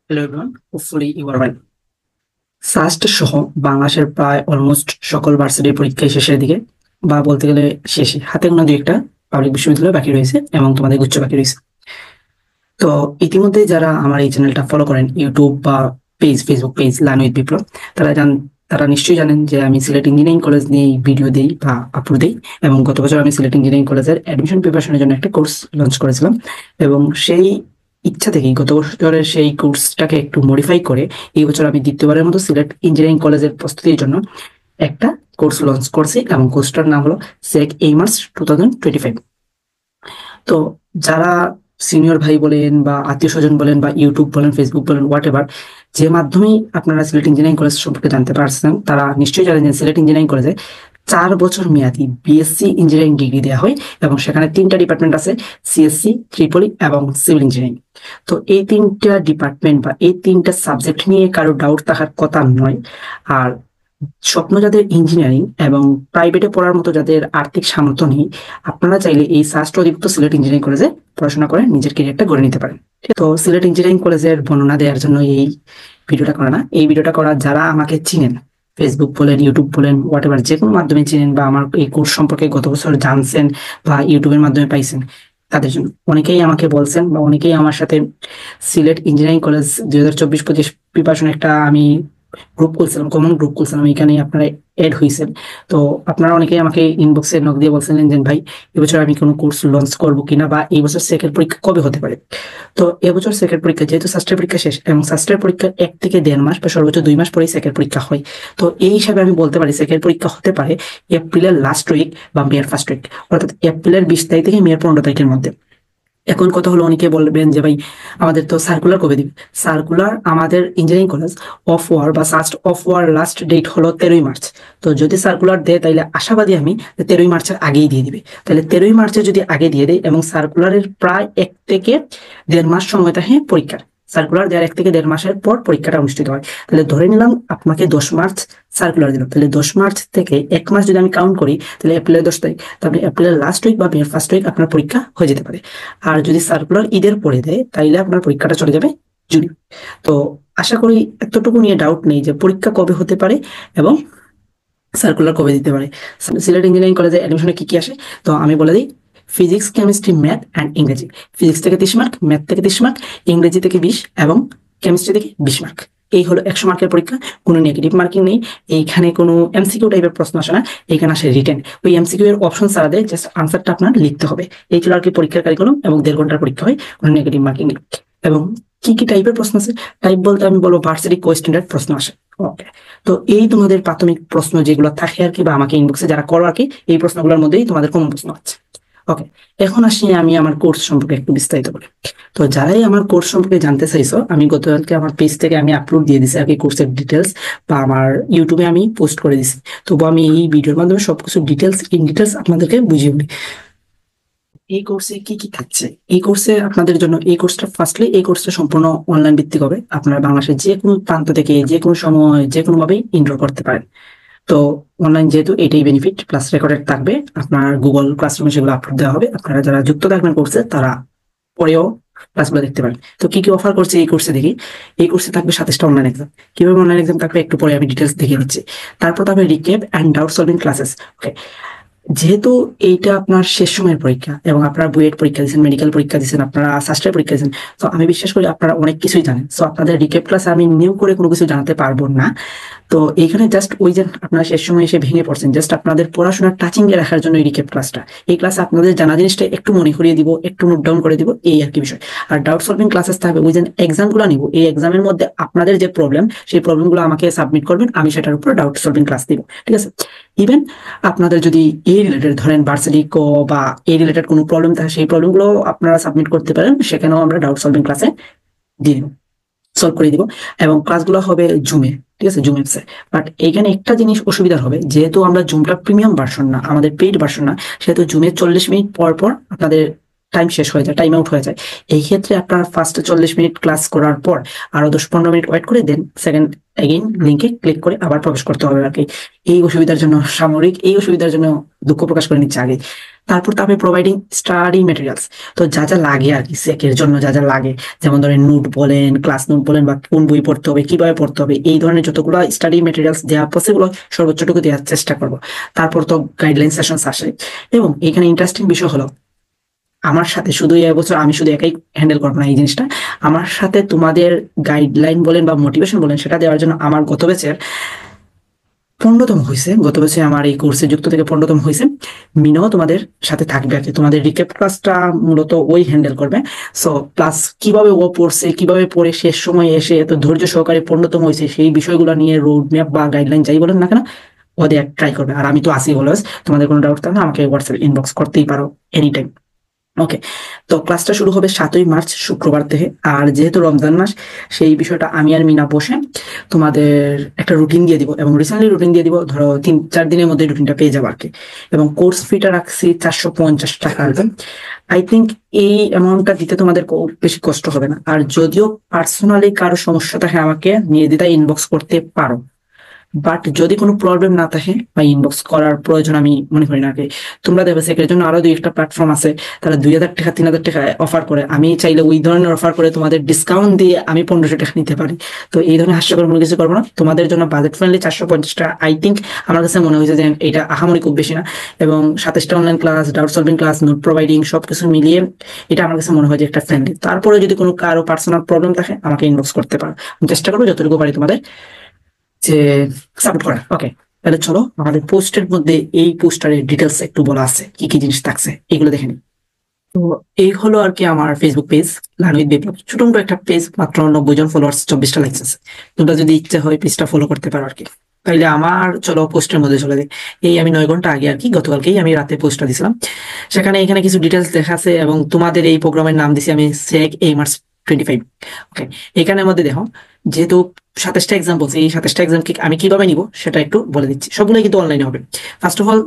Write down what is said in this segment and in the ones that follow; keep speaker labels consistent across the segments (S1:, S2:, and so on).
S1: Hello everyone, hopefully you are well. SUST সহ বাংলাদেশের প্রায় অলমোস্ট সকল ভার্সিটির পরীক্ষায় শেষের দিকে বা বলতে গেলে শেষে হাতে গোনা দুই একটা পাবলিক বিশ্ববিদ্যালয় বাকি রয়েছে এবং তোমাদের গুচ্ছ বাকি রয়েছে। তো ইতিমধ্যে যারা আমার এই চ্যানেলটা ফলো করেন ইউটিউব বা ফেসবুক পেজ লার্ন উইথ বিপ্লব, তারা নিশ্চয়ই জানেন যে আমি সিলেট ইঞ্জিনিয়ারিং কলেজ নিয়ে ভিডিও দেই বা আপলোড দিই এবং গত বছর আমি সিলেট ইঞ্জিনিয়ারিং কলেজের অ্যাডমিশন প্রিপারেশনের জন্য একটা কোর্স লঞ্চ করেছিলাম এবং সেই ইচ্ছা থেকেই গত বছরের সেই কোর্সটাকে একটু মডিফাই করে এই বছর আমি দ্বিতীয়বারের মতো সিলেট ইঞ্জিনিয়ারিং কলেজের প্রস্তুতির জন্য একটা কোর্স লঞ্চ করছি এবং কোর্সটার নাম হলো সেক এইমার্স 2025। তো যারা সিনিয়র ভাই বলেন বা আত্মীয় স্বজন বলেন বা ইউটিউব বলেন ফেসবুক বলেন হোয়াট এভার, যে মাধ্যমেই আপনারা সিলেট ইঞ্জিনিয়ারিং কলেজ সম্পর্কে জানতে পারছেন তারা নিশ্চয়ই জানেন যে সিলেট ইঞ্জিনিয়ারিং কলেজে 4 বছর মেয়াদী বিএসসি ইঞ্জিনিয়ারিং ডিগ্রি দেওয়া হয় এবং সেখানে 3টা ডিপার্টমেন্ট আছে, সিএসসি, ট্রিপলি এবং সিভিল ইঞ্জিনিয়ারিং। তো এই 3টা ডিপার্টমেন্ট বা এই 3টা সাবজেক্ট নিয়ে কারো ডাউট থাকার কথা নয়। আর স্বপ্ন যাদের ইঞ্জিনিয়ারিং এবং প্রাইভেটে পড়ার মতো যাদের আর্থিক সামর্থ্য নেই, আপনারা চাইলে এই সাস্ট অধিভুক্ত সিলেট ইঞ্জিনিয়ারিং কলেজে পড়াশোনা করে নিজের ক্যারিয়ারটা গড়ে নিতে পারেন। তো সিলেট ইঞ্জিনিয়ারিং কলেজের বর্ণনা দেওয়ার জন্য এই ভিডিওটা করা না, এই ভিডিওটা করা যারা আমাকে চিনেন, ফেসবুক বলেন ইউটিউব বলেন হোয়াট এভার যে কোনো মাধ্যমে চিনেন বা আমার এই কোর্স সম্পর্কে গত বছর জানছেন বা ইউটিউবের মাধ্যমে পাইছেন, তাদের জন্য। অনেকেই আমাকে বলছেন বা অনেকেই আমার সাথে সিলেট ইঞ্জিনিয়ারিং কলেজ 2024-25 প্রিপারেশন একটা আমি গ্রুপ খুলছিলাম, কমন গ্রুপ খুলছিলাম, এখানে আপনারা এড হয়েছেন। তো আপনারা অনেকেই আমাকে ইনবক্সে নক দিয়ে বলছিলেন যে ভাই এবছর আমি কোনো কোর্স লঞ্চ করবো কিনা বা এই বছর সেকেন্ড পরীক্ষা কবে হতে পারে। তো এবছর সেকেন্ড পরীক্ষা যেহেতু সাস্টের পরীক্ষা শেষ এবং সাস্টের পরীক্ষা 1 থেকে 1.5 মাস বা সর্বোচ্চ 2 মাস পরেই সেকেন্ড পরীক্ষা হয়। তো এই হিসাবে আমি বলতে পারি সেকেন্ড পরীক্ষা হতে পারে এপ্রিলের লাস্ট উইক বা মেয়ের ফার্স্ট উইক, অর্থাৎ এপ্রিলের 20 তারিখ থেকে মেয়ের 15 তারিখের মধ্যে। এখন কথা হলো অনেকে বলবেন যে ভাই আমাদের তো সার্কুলার কবে দিবে। সার্কুলার আমাদের ইঞ্জিনিয়ারিং কলেজ অফ ওয়ার বা সাস্ট অফ ওয়ার লাস্ট ডেট হলো 13ই মার্চ। তো যদি সার্কুলার দেয় তাইলে আশাবাদী আমি 13ই মার্চের আগেই দিয়ে দিবে। তাহলে 13ই মার্চে যদি আগে দিয়ে দেয় এবং সার্কুলারের প্রায় 1 থেকে 1.5 মাস সময় থাকে পরীক্ষার, সার্কুলার দেওয়ার 1 থেকে 1.5 মাসের পর পরীক্ষাটা অনুষ্ঠিত হয়। তাহলে ধরে নিলাম আপনাকে 10 মার্চ সার্কুলার দিল, তাহলে 10 মার্চ থেকে 1 মাস যদি আমি কাউন্ট করি তাহলে এপ্রিলের 10 তারিখ, তাহলে এপ্রিলের লাস্ট উইক বা মের ফার্স্ট উইক আপনার পরীক্ষা হয়ে যেতে পারে। আর যদি সার্কুলার ঈদের পরে দেয় তাইলে আপনার পরীক্ষাটা চলে যাবে জুনে। তো আশা করি এতটুকু নিয়ে ডাউট নেই যে পরীক্ষা কবে হতে পারে এবং সার্কুলার কবে দিতে পারে। সিলেট ইঞ্জিনিয়ারিং কলেজে অ্যাডমিশনে কি কি আসে তো আমি বলে দিই। ফিজিক্স, কেমিস্ট্রি, ম্যাথ অ্যান্ড ইংরেজি। ফিজিক্স থেকে 30 মার্ক, ম্যাথ থেকে 30 মার্ক, ইংরেজি থেকে 20 এবং কেমিস্ট্রি থেকে 20 মার্ক। এই হলো 100 মার্কের পরীক্ষা, কোনো নেগেটিভ মার্কিং নেই। এইখানে কোনো এমসিকিউ টাইপের প্রশ্ন আসে না, এইখানে আসে রিটেন। ওই এমসিকিউ এর অপশন ছাড়া দেয়, জাস্ট আনসারটা আপনার লিখতে হবে। এই ছিল আর কি পরীক্ষার কারিকুলাম এবং 1.5 ঘন্টার পরীক্ষা হয়, কোনো নেগেটিভ মার্কিং নেই। এবং কি কি টাইপের প্রশ্ন আছে, টাইপ বলতে আমি বলবো ভার্সিটি কোয়েশ্চেনের প্রশ্ন আসে। ওকে, তো এই তোমাদের প্রাথমিক প্রশ্ন যেগুলো থাকে আর কি বা আমাকে ইনবক্সে যারা করো আর কি, এই প্রশ্নগুলোর মধ্যেই তোমাদের কমন প্রশ্ন আছে। ওকে, এখন আসি আমি আমার কোর্স সম্পর্কে একটু বিস্তারিত বলি। তো যারাই আমার কোর্স সম্পর্কে জানতে চাইছো, আমি গতকালকে আমার পেজ থেকে আমি আপলোড দিয়ে দিছি আর কি কোর্সের ডিটেলস, বা আমার ইউটিউবে আমি পোস্ট করে দিছি। তবু আমি এই ভিডিওর মাধ্যমে সবকিছু ইন ডিটেলস আপনাদেরকে বুঝিয়ে বলি। এই কোর্সে কি কি থাকছে, এই কোর্সে আপনাদের জন্য এই কোর্সটা সম্পূর্ণ অনলাইন ভিত্তিক হবে। আপনারা বাংলাদেশের যে কোনো প্রান্ত থেকে যে কোনো সময় যে কোনো ভাবেই এনরোল করতে পারেন। তো অনলাইন যেহেতু এটাই বেনিফিট, প্লাস রেকর্ডেড থাকবে, আপনার গুগল ক্লাসরুমে সেগুলো আপলোড দেওয়া হবে। আপনারা যারা যুক্ত থাকবেন কোর্সে তারা পরেও ক্লাসগুলো দেখতে পারেন। তো কি কি অফার করছে এই কোর্সে দেখি। এই কোর্সে থাকবে 27টা অনলাইন এক্সাম। কিভাবে অনলাইন এক্সাম থাকবে একটু পরে আমি ডিটেলস দেখিয়ে দিচ্ছি। তারপর থাকবে recap and doubt solving classes. Okay, যেহেতু এইটা আপনার শেষ সময়ের পরীক্ষা এবং আপনারা বুয়েট পরীক্ষা দিচ্ছেন, মেডিকেল পরীক্ষা দিচ্ছেন, আপনারা সাস্টের পরীক্ষা দিচ্ছেন, তো আমি বিশ্বাস করি আপনারা অনেক কিছুই জানেন। সো আপনাদের রিক্যাপ ক্লাসে আমি নিউ করে কোনো কিছু জানাতে পারবো না। তো এইখানে জাস্ট ওই যে আপনারা শেষ সময় এসে ভেঙে পড়ছেন, জাস্ট আপনাদের পড়াশোনার টাচিং এ রাখার জন্য এই রিক্যাপ ক্লাসটা। এই ক্লাসে আপনাদের জানা জিনিসটা একটু মনে করিয়ে দিব, একটু নোট ডাউন করে দিব, এই আর কি বিষয়। আর ডাউট সলভিং ক্লাসেস থাকবে, ওই যে এক্সামগুলো নিব, এই এক্সামের মধ্যে আপনাদের যে প্রবলেম সেই প্রবলেমগুলো আমাকে সাবমিট করবেন, আমি সেটার উপর ডাউট সলভিং ক্লাস দিব। ঠিক আছে, ইভেন আপনাদের যদি এই রিলেটেড ধরেন ভার্সিটি বা এই রিলেটেড কোনো প্রবলেম থাকে সেই প্রবলেমগুলো আপনারা সাবমিট করতে পারেন, সেখানেও আমরা ডাউট সলভিং ক্লাসে দিয়ে দিব, সলভ করে দিব। এবং ক্লাসগুলো হবে জুমে, ঠিক আছে, জুম অ্যাপসে। বাট এইখানে একটা জিনিস অসুবিধার হবে, যেহেতু আমরা জুমটা প্রিমিয়াম ভার্সন না, আমাদের পেইড ভার্সন না, সেহেতু জুমে 40 মিনিট পর পর আপনাদের টাইম শেষ হয়ে যায়, টাইম আউট হয়ে যায়। এই ক্ষেত্রে আপনার ফার্স্ট 40 মিনিট ক্লাস করার পর আরো 10-15 মিনিট ওয়েট করে দেন সেকেন্ড এগেইন লিঙ্কে ক্লিক করে আবার প্রবেশ করতে হবে আর কি। এই অসুবিধার জন্য এই অসুবিধার জন্য দুঃখ প্রকাশ করে নিচ্ছে আগে। তারপর তবে প্রোভাইডিং স্টাডি ম্যাটেরিয়ালস, তো যা যা লাগে আর কি সেকের জন্য যা যা লাগে, যেমন ধরেন নোট বলেন, ক্লাস নোট বলেন, বা কোন বই পড়তে হবে, কিভাবে পড়তে হবে, এই ধরনের যতগুলো স্টাডি ম্যাটেরিয়ালস দেওয়া পসিবল সর্বোচ্চটুকু দেওয়ার চেষ্টা করব। তারপর তো গাইডলাইন সেশনস আসে, এবং এখানে ইন্টারেস্টিং বিষয় হলো আমার সাথে শুধু এবছর আমি শুধু একাই হ্যান্ডেল করবো না এই জিনিসটা। আমার সাথে তোমাদের গাইডলাইন বলেন বা মোটিভেশন বলেন সেটা দেওয়ার জন্য আমার গত ব্যাচের 15তম হয়েছে, গত বছর আমার এই কোর্সে যুক্ত থেকে 15তম হয়েছে। মিনাও তোমাদের সাথে থাকবে আর কি, তোমাদের রিক্যাপ ক্লাসটা মূলত ওই হ্যান্ডেল করবে। সো প্লাস কিভাবে ও পড়ছে, কিভাবে পড়ে শেষ সময় এসে এত ধৈর্য সহকারে 15তম হয়েছে, সেই বিষয়গুলো নিয়ে রোড ম্যাপ বা গাইডলাইন যাই বলেন না কেন ও দেওয়ার ট্রাই করবে। আর আমি তো আসি অলওয়েজ, তোমাদের কোনো ডাউট থাকলে আমাকে হোয়াটসঅ্যাপ ইনবক্স করতেই পারো এনি টাইম। ওকে, তো ক্লাসটা শুরু হবে 7ই মার্চ শুক্রবার থেকে। আর যেহেতু রমজান মাস, সেই বিষয়টা আমি আর মিনা বসে তোমাদের একটা রুটিন দিয়ে দিব, এবং রিসেন্টলি রুটিন দিয়ে দিব, ধরো 3-4 দিনের মধ্যে রুটিনটা পেয়ে যাবো আর কি। এবং কোর্স ফিটা রাখছি 450 টাকা। আই থিঙ্ক এই অ্যামাউন্টটা দিতে তোমাদের বেশি কষ্ট হবে না। আর যদিও পার্সোনালি কারো সমস্যা থাকে আমাকে নির্দ্বিধায় ইনবক্স করতে পারো, বাট যদি কোনো প্রবলেম না থাকে বা ইনবক্স করার প্রয়োজন আমি মনে করি না আর কি। তোমরা দেখবে সেটার জন্য আরো 2-1টা প্ল্যাটফর্ম আছে, তারা 2000 টাকা 3000 টাকা অফার করে। আমি চাইলে ওই ধরনের অফার করে তোমাদের ডিসকাউন্ট দিয়ে আমি 1500 টাকা নিতে পারি। তো এই ধরনের হাস্যকর কোনো কিছু করবো না, তোমাদের জন্য বাজেট ফ্রেন্ডলি 450 টাকা। আই থিঙ্ক আমার কাছে মনে হয়েছে যে এটা আহামরি খুব বেশি না, এবং 27টা online class, doubt solving class, note providing সবকিছু মিলিয়ে এটা আমার কাছে মনে হয় যে একটা ফ্রেন্ডলি। তারপরে যদি কোনো কারো পার্সোনাল প্রবলেম থাকে আমাকে ইনবক্স করতে পারো, আমি চেষ্টা করবো যতটুকু পারি তোমাদের যে সাপোর্ট করা। ওকে, তাহলে চলো আমাদের পোস্টের মধ্যে এই পোস্টারের ডিটেলস একটু বলা আছে, কি কি জিনিস থাকছে এগুলো দেখে নিই। তো এই হলো আর কি আমার ফেসবুক পেজ, লার্ন উইথ বিপ্লব। ছোট মোটো একটা পেজ, মাত্র 90 জন ফলোয়ার্স, 24টা লাইকস আছে। তোমরা যদি ইচ্ছে হয় পেজটা ফলো করতে পারো আর কি। তাইলে আমার চলো পোস্টের মধ্যে চলে যাই। এই আমি 9 ঘন্টা আগে আর কি, গতকালকেই আমি রাতে পোস্টটা দিছিলাম। সেখানে এখানে কিছু ডিটেলস লেখা আছে, এবং তোমাদের এই প্রোগ্রামের নাম দিছি আমি সেক এইমার্স 25। ওকে, এখানের মধ্যে দেখো যেহেতু 27টা এক্সাম বলছি, এই 27টা এক্সাম আমি কিভাবে নিব সেটা একটু বলে দিচ্ছি। সবগুলোই কিন্তু অনলাইনে হবে। ফার্স্ট অফ অল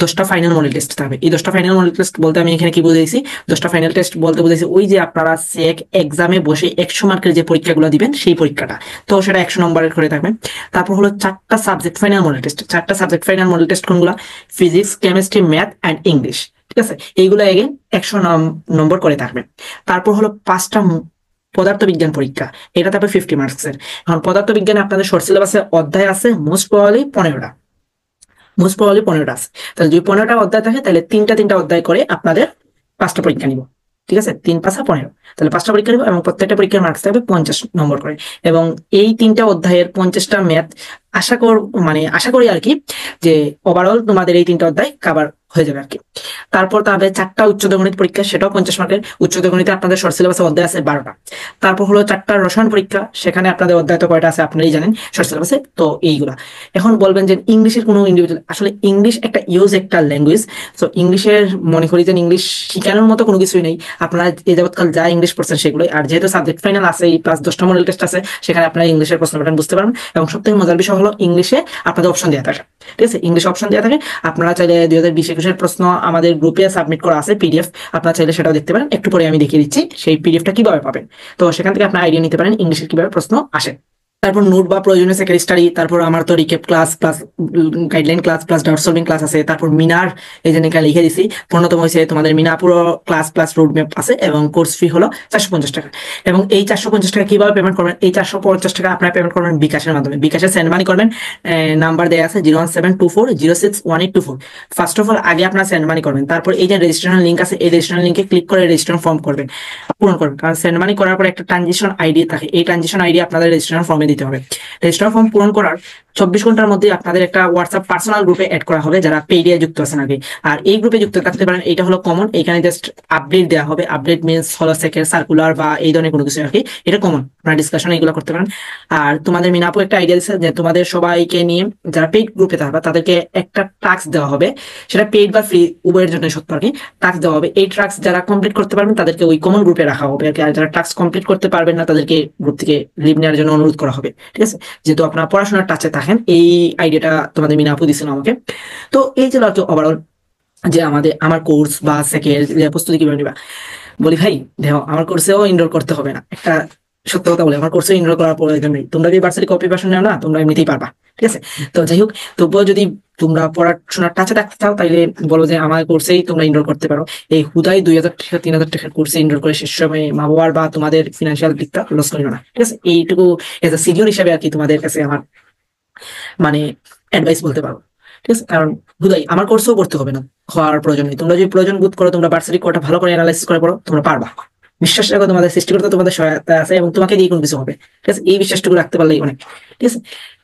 S1: 10টা ফাইনাল মডেল টেস্ট থাকবে। এই 10টা ফাইনাল মডেল টেস্ট বলতে আমি এখানে কি বুঝাইছি, 10টা ফাইনাল টেস্ট বলতে বুঝাইছি ওই যে আপনারা সেক এক্সামে বসে 100 মার্কের যে পরীক্ষাগুলো দিবেন সেই পরীক্ষাটা, তো সেটা 100 নম্বরের করে থাকবে। তারপর হলো 4টা সাবজেক্ট ফাইনাল মডেল টেস্ট। 4টা সাবজেক্ট ফাইনাল মডেল টেস্ট কোনগুলো, physics, chemistry, math and English. ঠিক আছে, এইগুলো এগেন 100 নম্বর করে থাকবে। তারপর হলো 5টা পদার্থবিজ্ঞান পরীক্ষা, এটা তারপর 50 মার্কসের। এখন পদার্থবিজ্ঞানে আপনাদের শর্ট সিলেবাসে অধ্যায় আছে মোস্ট প্রবাবলি 15টা আছে। তাহলে যদি 15টা অধ্যায় থাকে তাহলে তিনটা অধ্যায় করে আপনাদের 5টা পরীক্ষা নিব। ঠিক আছে, 3×5=15, তাহলে 5টা পরীক্ষা নিব, এবং প্রত্যেকটা পরীক্ষার মার্কস থাকবে 50 নম্বর করে। এবং এই 3টা অধ্যায়ের 50টা ম্যাথ আশা করি আর কি যে ওভারঅল তোমাদের এই 3টা অধ্যায় কভার হয়ে যাবে আর কি। তারপর তবে 4টা উচ্চতর গণিত পরীক্ষা, সেটাও 50 মার্কের। উচ্চতর গণিতে আপনাদের শর্ট সিলেবাসে অধ্যায় আছে 12টা। তারপর হলো 4টা রসায়ন পরীক্ষা, সেখানে আপনাদের অধ্যায় তো কয়টা আছে আপনারাই জানেন শর্ট সিলেবাসে। তো এইগুলা এখন বলবেন যে ইংলিশের কোনো ইন্ডিভিজুয়াল, আসলে ইংলিশ একটা একটা ল্যাঙ্গুয়েজ। সো ইংলিশের মনে করি যে ইংলিশ শিখানোর মতো কোনো কিছুই নেই। আপনারা এই যাবৎকাল যা ইংলিশ পড়ছেন সেগুলোই। আর যেহেতু সাবজেক্ট ফাইনাল আছে প্লাস 10টা মডেল টেস্ট আছে, সেখানে আপনারা ইংলিশের প্রশ্ন প্যাটার্ন বুঝতে পারবেন। এবং সবথেকে মজার বিষয় হলো ইংলিশে আপনাদের অপশন দেওয়া থাকে। ঠিক আছে, ইংলিশ অপশন দেওয়া থাকে। আপনারা চাইলে 2020-21 প্রশ্ন আমাদের গ্রুপে সাবমিট করা আছে পিডিএফ, আপনারা চাইলে সেটাও দেখতে পারেন। একটু পরে আমি দেখিয়ে দিচ্ছি সেই পিডিএফটা কিভাবে পাবেন। তো সেখান থেকে আপনার আইডিয়া নিতে পারেন ইংলিশের কিভাবে প্রশ্ন আসে। তারপর নোট বা প্রয়োজনীয় সেকেন্ড স্টাডি, তারপর আমার তো recap class plus guideline class plus doubt solving class আছে। তারপর মিনার এই জন্য লিখে দিছি 15তম হয়েছে, তোমাদের মিনা পুরো ক্লাস প্লাস রোড ম্যাপ আছে, এবং কোর্স ফি হলো 450 টাকা। এবং এই 450 টাকা কিভাবে পেমেন্ট করবেন, এই 450 টাকা আপনারা পেমেন্ট করবেন বিকাশের মাধ্যমে। বিকাশে সেন্ড মানি করবেন, নাম্বার দেওয়া আছে 01724061824। ফার্স্ট অফ অল আগে আপনারা সেন্ড মানি করবেন, তারপর এই যে রেজিস্ট্রেশন লিঙ্ক আছে এই রেজিস্ট্রেশন লিঙ্কে ক্লিক করে রেজিস্ট্রেশন ফর্ম পূরণ করবেন। কারণ সেন্ড মানি করার পর একটা ট্রানজিশন আইডি থাকে, এই ট্রানজিশন আইডি আপনাদের রেজিস্ট্রেশন ফর্মে দিতে হবে। রেজিস্ট্রেশন ফর্ম পূরণ করার 24 ঘন্টার মধ্যে আপনাদের একটা হোয়াটসঅ্যাপ পার্সোনাল গ্রুপে অ্যাড করা হবে যারা পেইডে যুক্ত আছেন আগে। আর এই গ্রুপে যুক্ত থাকতে পারেন, এটা হলো কমন। এখানে জাস্ট আপডেট দেওয়া হবে, আপডেট মিনস হলো সেকেন্ড সার্কুলার বা এই ধরনের কোনো কিছু আর কি, এটা কমন। আপনারা ডিসকাশন এগুলো করতে পারেন। আর তোমাদের মিনাপু একটা আইডিয়া দিচ্ছে যে তোমাদের সবাইকে নিয়ে যারা পেইড গ্রুপে থাকবে তাদেরকে একটা টাস্ক দেওয়া হবে, সেটা পেইড বা ফ্রি উভয়ের জন্য সত্য আর কি। টাস্ক দেওয়া হবে, এই টাস্ক যারা কমপ্লিট করতে পারবেন তাদেরকে ওই কমন গ্রুপে রাখা হবে আর কি। আর যারা টাস্ক কমপ্লিট করতে পারবেন না তাদেরকে গ্রুপ থেকে লিভ নেওয়ার জন্য অনুরোধ করা হবে। ঠিক আছে, যেহেতু আপনারা পড়াশোনার টাচে থাকেন, এই আইডিয়াটা তোমাদের মিনা আপু দিচ্ছেন আমাকে। তো এই ছিল আর কি ওভারঅল যে আমার কোর্স বা সেকের প্রস্তুতি কিভাবে নিবা। বলি ভাই দেখো আমার কোর্সেও এনরোল করতে হবে না, একটা সত্য কথা বলি, আমার কোর্সে এনরোল করার প্রয়োজন নেই, তোমরা যদি ভার্সিটি কপি ভার্সন নাও না তোমরা এমনিতেই পারবা, ঠিক আছে। তো যাই হোক, তবুও যদি তোমরা পড়াশোনার টাচে থাকতে চাও তাইলে বলো যে আমার কোর্সেই তোমরা এনরোল করতে পারো। এই হুদাই 2,000 টাকা 3,000 টাকার কোর্সে এনরোল করে শেষ সময় মা বাবার বা তোমাদের ফিনান্সিয়াল দিকটা লস করিও না, ঠিক আছে। এইটুকু এজ এ সিনিয়র হিসেবে আর কি তোমাদের কাছে আমার মানে অ্যাডভাইস বলতে পারো, ঠিক আছে। কারণ হুদাই আমার কোর্সেও করতে হবে না, হওয়ার প্রয়োজন নেই। তোমরা যদি প্রয়োজন বোধ করো তোমরা ভার্সিটি কোর্সটা ভালো করে অ্যানালাইসিস করে পড়ো, তোমরা পারবা। বিশ্বাস রাখো তোমাদের সৃষ্টিকর্তা তোমাদের সহায়তা আছে এবং তোমাকে দিয়ে কোনো কিছু হবে, ঠিক আছে। এই বিশ্বাসটুকু রাখতে পারলেই অনেক, ঠিক আছে।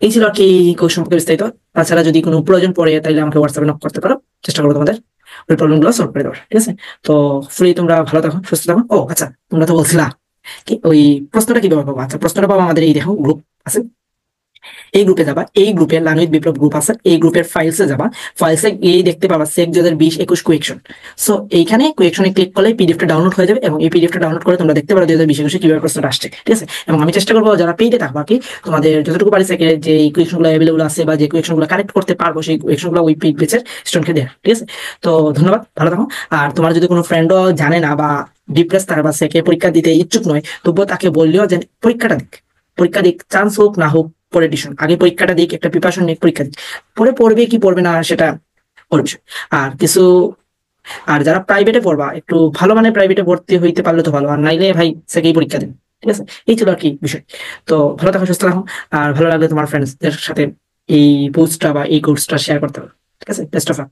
S1: এই ছিল আর কি এই কোর্স সম্পর্কে বিস্তারিত। তাছাড়া যদি কোনো প্রয়োজন পড়ে তাহলে আমাকে হোয়াটসঅ্যাপে নক করতে পারো, চেষ্টা করবো তোমাদের ওই প্রবলেম গুলো সলভ করে দেওয়ার, ঠিক আছে। তো ফ্রি তোমরা ভালো থাকো, সুস্থ থাকো। ও আচ্ছা, তোমরা তো বলছিলা কি ওই প্রশ্নটা কিভাবে পাবো। আচ্ছা, প্রশ্নটা পাবো আমাদের এই দেখো গ্রুপ আছে, এই গ্রুপে যাবা, এই গ্রুপে লানুইদ বিপ্লব গ্রুপ আছে, এই গ্রুপের ফাইলসে যাবা, ফাইলসে গিয়ে দেখতে পাবা সেক 2020-21 কুয়েকশন। সো এইখানে কুয়েকশনে ক্লিক করলে পিডিএফটা ডাউনলোড হয়ে যাবে এবং এই পিডিএফটা ডাউনলোড করে তোমরা দেখতে পারো 2020-21 কিভাবে প্রশ্নটা আসছে, ঠিক আছে। এবং আমি চেষ্টা করবো যারা পেইডে থাকবা কি তোমাদের যতটুকু পারি সেকে যে কুয়েকশন গুলো অ্যাভেলেবল আছে বা যে কুয়েকশন গুলো কারেক্ট করতে পারবো সেই কুয়েকশন গুলো ওই পেইড বেচের স্টুডেন্টকে দেয়, ঠিক আছে। তো ধন্যবাদ, ভালো থাকো। আর তোমার যদি কোনো ফ্রেন্ডও জানে না বা ডিপ্রেস থাকে বা সেকে পরীক্ষা দিতে ইচ্ছুক নয়, তবুও তাকে বললেও যে পরীক্ষাটা দিক, পরীক্ষা দিক, চান্স হোক না হোক পরে ডিসিশন, আগে পরীক্ষাটা দিক, একটা প্রিপারেশন নিক, পরীক্ষা দিক, পরে পড়বে কি পড়বে না সেটা ওর বিষয়। আর কিছু, আর যারা প্রাইভেটে পড়বা একটু ভালো মানে প্রাইভেটে ভর্তি হইতে পারলে তো ভালো, আর নাইলে ভাই সেকেই পরীক্ষা দেন, ঠিক আছে। এই ছিল আর কি বিষয়। তো ভালো থাকো, সুস্থ থাকো। আর ভালো লাগলে তোমার ফ্রেন্ডসদের সাথে এই পোস্টটা বা এই কোর্সটা শেয়ার করতে হবে, ঠিক আছে। Best of luck.